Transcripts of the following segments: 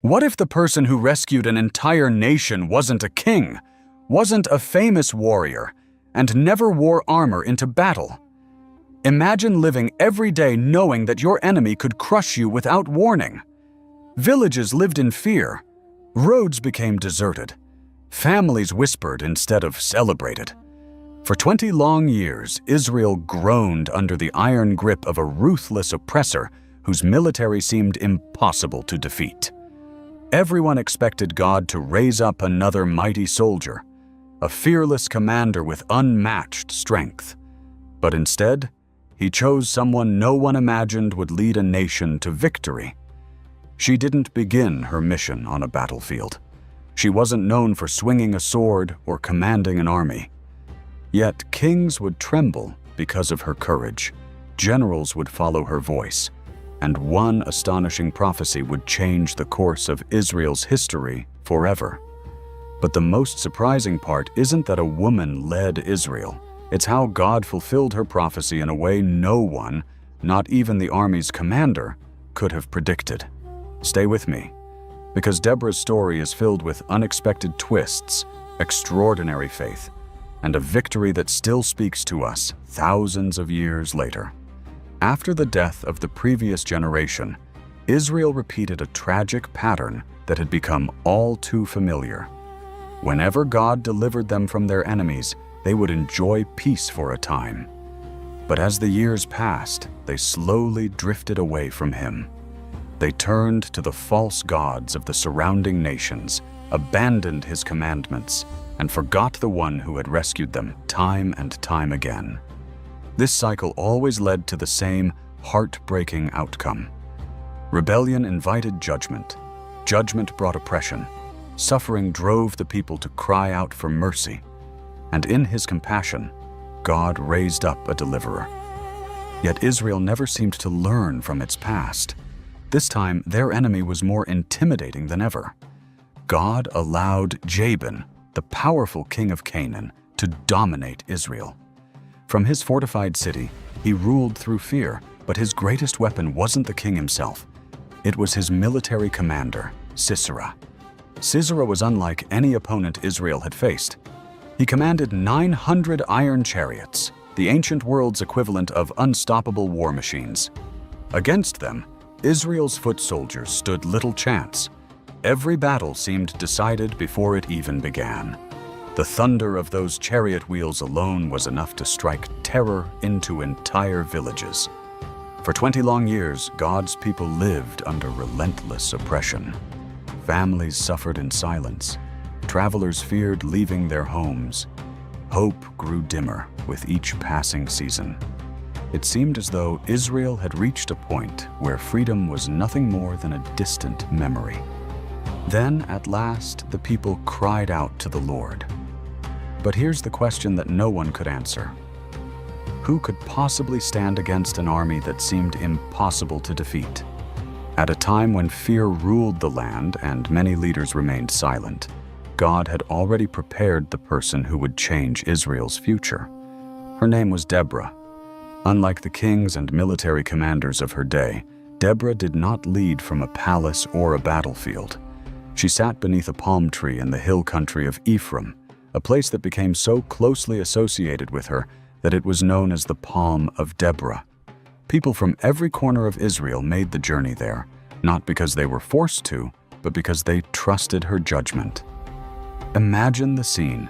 What if the person who rescued an entire nation wasn't a king, wasn't a famous warrior, and never wore armor into battle? Imagine living every day knowing that your enemy could crush you without warning. Villages lived in fear. Roads became deserted. Families whispered instead of celebrated. For 20 long years, Israel groaned under the iron grip of a ruthless oppressor whose military seemed impossible to defeat. Everyone expected God to raise up another mighty soldier, a fearless commander with unmatched strength. But instead, he chose someone no one imagined would lead a nation to victory. She didn't begin her mission on a battlefield. She wasn't known for swinging a sword or commanding an army. Yet kings would tremble because of her courage. Generals would follow her voice. And one astonishing prophecy would change the course of Israel's history forever. But the most surprising part isn't that a woman led Israel. It's how God fulfilled her prophecy in a way no one, not even the army's commander, could have predicted. Stay with me, because Deborah's story is filled with unexpected twists, extraordinary faith, and a victory that still speaks to us thousands of years later. After the death of the previous generation, Israel repeated a tragic pattern that had become all too familiar. Whenever God delivered them from their enemies, they would enjoy peace for a time. But as the years passed, they slowly drifted away from Him. They turned to the false gods of the surrounding nations, abandoned His commandments, and forgot the one who had rescued them time and time again. This cycle always led to the same heartbreaking outcome. Rebellion invited judgment. Judgment brought oppression. Suffering drove the people to cry out for mercy. And in His compassion, God raised up a deliverer. Yet Israel never seemed to learn from its past. This time, their enemy was more intimidating than ever. God allowed Jabin, the powerful king of Canaan, to dominate Israel. From his fortified city, he ruled through fear, but his greatest weapon wasn't the king himself. It was his military commander, Sisera. Sisera was unlike any opponent Israel had faced. He commanded 900 iron chariots, the ancient world's equivalent of unstoppable war machines. Against them, Israel's foot soldiers stood little chance. Every battle seemed decided before it even began. The thunder of those chariot wheels alone was enough to strike terror into entire villages. For 20 long years, God's people lived under relentless oppression. Families suffered in silence. Travelers feared leaving their homes. Hope grew dimmer with each passing season. It seemed as though Israel had reached a point where freedom was nothing more than a distant memory. Then, at last, the people cried out to the Lord. But here's the question that no one could answer. Who could possibly stand against an army that seemed impossible to defeat? At a time when fear ruled the land and many leaders remained silent, God had already prepared the person who would change Israel's future. Her name was Deborah. Unlike the kings and military commanders of her day, Deborah did not lead from a palace or a battlefield. She sat beneath a palm tree in the hill country of Ephraim, a place that became so closely associated with her that it was known as the Palm of Deborah. People from every corner of Israel made the journey there, not because they were forced to, but because they trusted her judgment. Imagine the scene.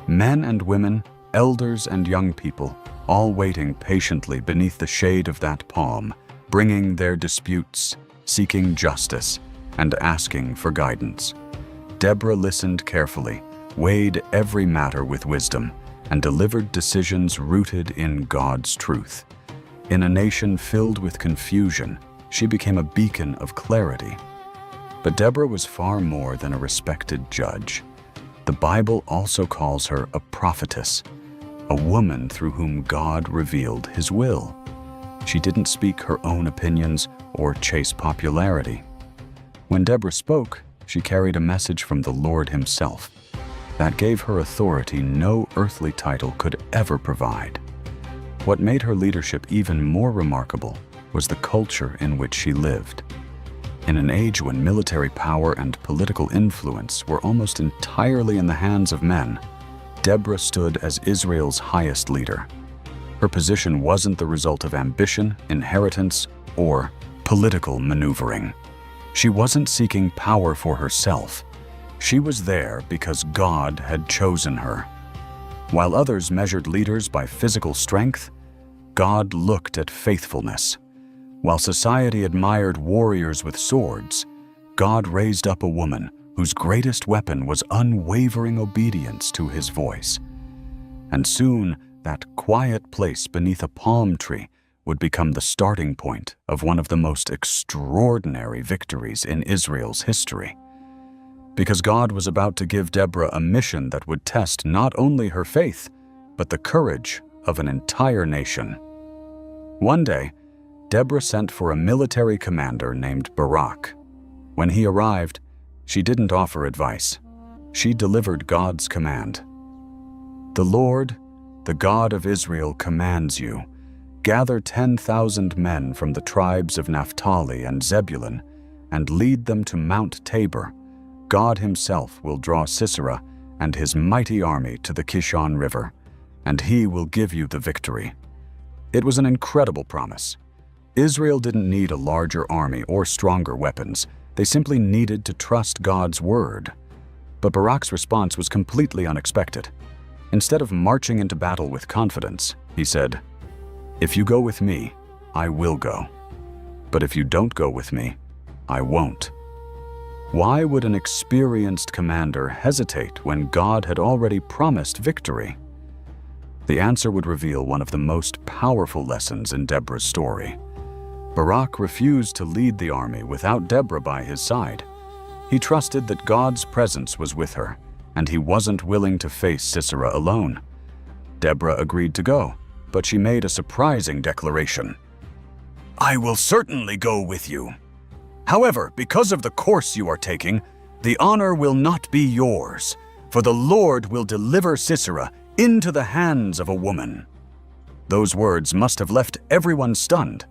Men and women, elders and young people, all waiting patiently beneath the shade of that palm, bringing their disputes, seeking justice, and asking for guidance. Deborah listened carefully, weighed every matter with wisdom, and delivered decisions rooted in God's truth. In a nation filled with confusion, she became a beacon of clarity. But Deborah was far more than a respected judge. The Bible also calls her a prophetess, a woman through whom God revealed His will. She didn't speak her own opinions or chase popularity. When Deborah spoke, she carried a message from the Lord Himself. That gave her authority no earthly title could ever provide. What made her leadership even more remarkable was the culture in which she lived. In an age when military power and political influence were almost entirely in the hands of men, Deborah stood as Israel's highest leader. Her position wasn't the result of ambition, inheritance, or political maneuvering. She wasn't seeking power for herself. She was there because God had chosen her. While others measured leaders by physical strength, God looked at faithfulness. While society admired warriors with swords, God raised up a woman whose greatest weapon was unwavering obedience to his voice. And soon, that quiet place beneath a palm tree would become the starting point of one of the most extraordinary victories in Israel's history. Because God was about to give Deborah a mission that would test not only her faith, but the courage of an entire nation. One day, Deborah sent for a military commander named Barak. When he arrived, she didn't offer advice. She delivered God's command. "The Lord, the God of Israel, commands you, gather 10,000 men from the tribes of Naphtali and Zebulun and lead them to Mount Tabor. God himself will draw Sisera and his mighty army to the Kishon River, and he will give you the victory." It was an incredible promise. Israel didn't need a larger army or stronger weapons. They simply needed to trust God's word. But Barak's response was completely unexpected. Instead of marching into battle with confidence, he said, "If you go with me, I will go. But if you don't go with me, I won't." Why would an experienced commander hesitate when God had already promised victory? The answer would reveal one of the most powerful lessons in Deborah's story. Barak refused to lead the army without Deborah by his side. He trusted that God's presence was with her, and he wasn't willing to face Sisera alone. Deborah agreed to go, but she made a surprising declaration. "I will certainly go with you. However, because of the course you are taking, the honor will not be yours, for the Lord will deliver Sisera into the hands of a woman." Those words must have left everyone stunned.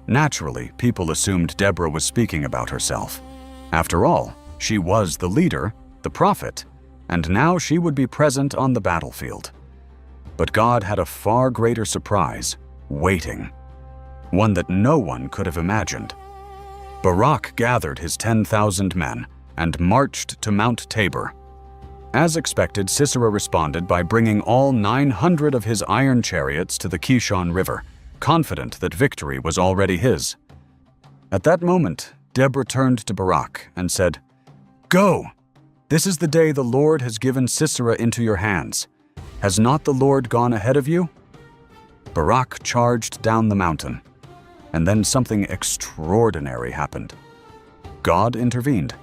Naturally, people assumed Deborah was speaking about herself. After all, she was the leader, the prophet, and now she would be present on the battlefield. But God had a far greater surprise waiting, one that no one could have imagined. Barak gathered his 10,000 men and marched to Mount Tabor. As expected, Sisera responded by bringing all 900 of his iron chariots to the Kishon River, confident that victory was already his. At that moment, Deborah turned to Barak and said, "Go! This is the day the Lord has given Sisera into your hands. Has not the Lord gone ahead of you?" Barak charged down the mountain, and then something extraordinary happened. God intervened.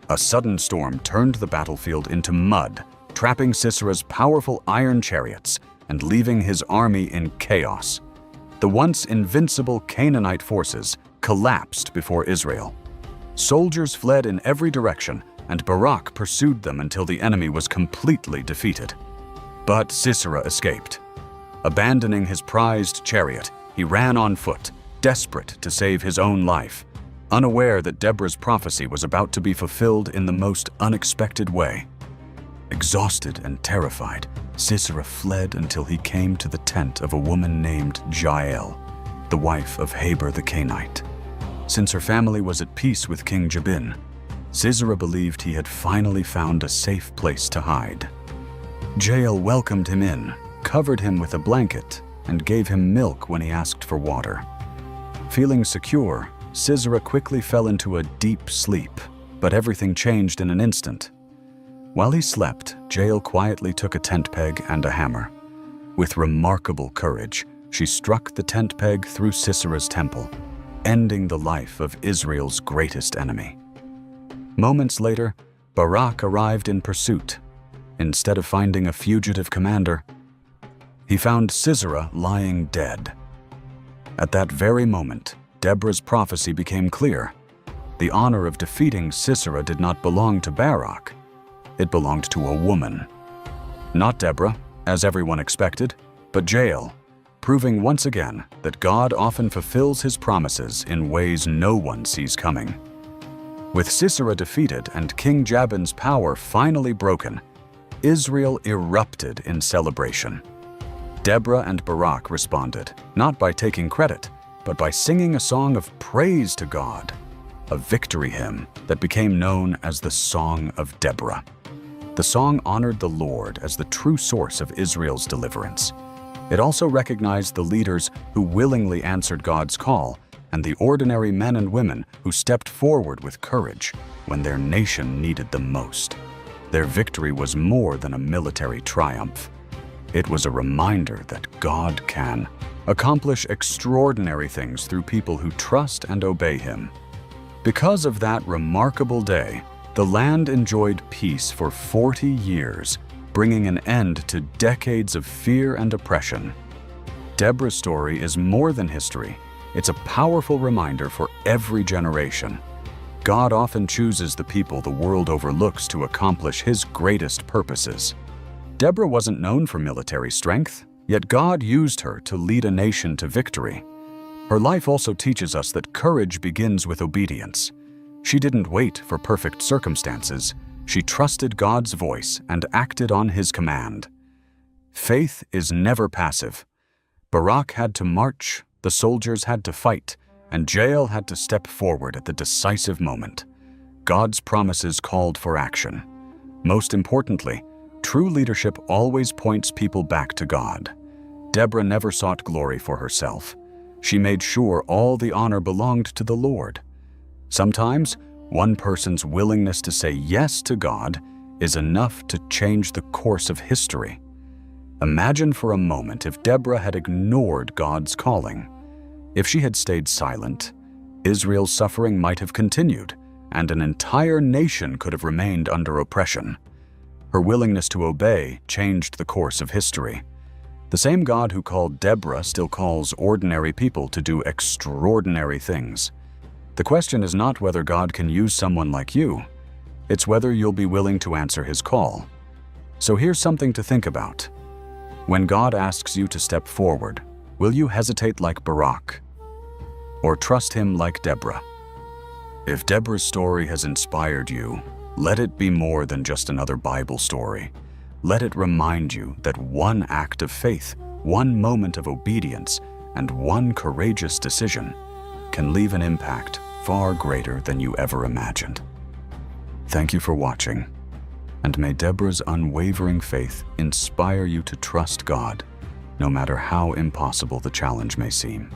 A sudden storm turned the battlefield into mud, trapping Sisera's powerful iron chariots and leaving his army in chaos. The once invincible Canaanite forces collapsed before Israel. Soldiers fled in every direction, and Barak pursued them until the enemy was completely defeated. But Sisera escaped. Abandoning his prized chariot, he ran on foot, desperate to save his own life, unaware that Deborah's prophecy was about to be fulfilled in the most unexpected way. Exhausted and terrified, Sisera fled until he came to the tent of a woman named Jael, the wife of Heber the Kenite. Since her family was at peace with King Jabin, Sisera believed he had finally found a safe place to hide. Jael welcomed him in, covered him with a blanket, and gave him milk when he asked for water. Feeling secure, Sisera quickly fell into a deep sleep, but everything changed in an instant. While he slept, Jael quietly took a tent peg and a hammer. With remarkable courage, she struck the tent peg through Sisera's temple, ending the life of Israel's greatest enemy. Moments later, Barak arrived in pursuit. Instead of finding a fugitive commander, he found Sisera lying dead. At that very moment, Deborah's prophecy became clear. The honor of defeating Sisera did not belong to Barak. It belonged to a woman. Not Deborah, as everyone expected, but Jael, proving once again that God often fulfills his promises in ways no one sees coming. With Sisera defeated and King Jabin's power finally broken, Israel erupted in celebration. Deborah and Barak responded, not by taking credit, but by singing a song of praise to God, a victory hymn that became known as the Song of Deborah. The song honored the Lord as the true source of Israel's deliverance. It also recognized the leaders who willingly answered God's call and the ordinary men and women who stepped forward with courage when their nation needed them most. Their victory was more than a military triumph. It was a reminder that God can accomplish extraordinary things through people who trust and obey Him. Because of that remarkable day, the land enjoyed peace for 40 years, bringing an end to decades of fear and oppression. Deborah's story is more than history. It's a powerful reminder for every generation. God often chooses the people the world overlooks to accomplish His greatest purposes. Deborah wasn't known for military strength, yet God used her to lead a nation to victory. Her life also teaches us that courage begins with obedience. She didn't wait for perfect circumstances. She trusted God's voice and acted on His command. Faith is never passive. Barak had to march, the soldiers had to fight, and Jael had to step forward at the decisive moment. God's promises called for action. Most importantly, true leadership always points people back to God. Deborah never sought glory for herself. She made sure all the honor belonged to the Lord. Sometimes, one person's willingness to say yes to God is enough to change the course of history. Imagine for a moment if Deborah had ignored God's calling. If she had stayed silent, Israel's suffering might have continued, and an entire nation could have remained under oppression. Her willingness to obey changed the course of history. The same God who called Deborah still calls ordinary people to do extraordinary things. The question is not whether God can use someone like you. It's whether you'll be willing to answer His call. So here's something to think about. When God asks you to step forward, will you hesitate like Barak? Or trust Him like Deborah? If Deborah's story has inspired you, let it be more than just another Bible story. Let it remind you that one act of faith, one moment of obedience, and one courageous decision can leave an impact far greater than you ever imagined. Thank you for watching, and may Deborah's unwavering faith inspire you to trust God, no matter how impossible the challenge may seem.